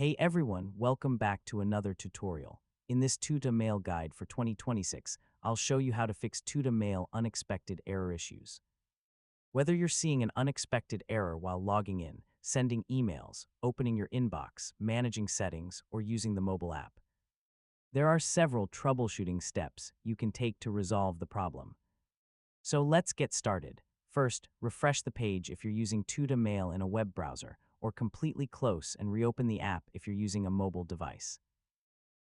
Hey everyone, welcome back to another tutorial. In this Tuta Mail guide for 2026, I'll show you how to fix Tuta Mail unexpected error issues. Whether you're seeing an unexpected error while logging in, sending emails, opening your inbox, managing settings, or using the mobile app, there are several troubleshooting steps you can take to resolve the problem. So let's get started. First, refresh the page if you're using Tuta Mail in a web browser, or completely close and reopen the app if you're using a mobile device.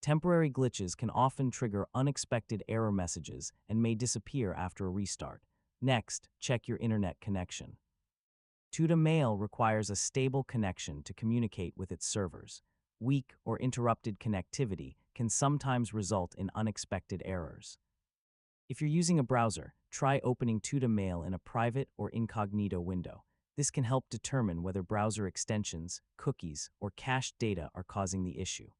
Temporary glitches can often trigger unexpected error messages and may disappear after a restart. Next, check your internet connection. Tuta Mail requires a stable connection to communicate with its servers. Weak or interrupted connectivity can sometimes result in unexpected errors. If you're using a browser, try opening Tuta Mail in a private or incognito window. This can help determine whether browser extensions, cookies, or cached data are causing the issue.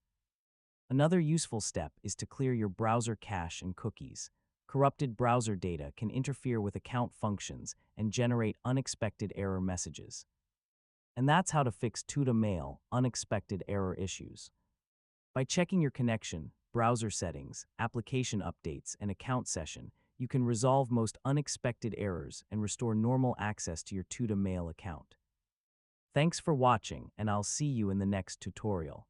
Another useful step is to clear your browser cache and cookies. Corrupted browser data can interfere with account functions and generate unexpected error messages. And that's how to fix Tuta Mail unexpected error issues. By checking your connection, browser settings, application updates, and account session, you can resolve most unexpected errors and restore normal access to your Tuta Mail account. Thanks for watching, and I'll see you in the next tutorial.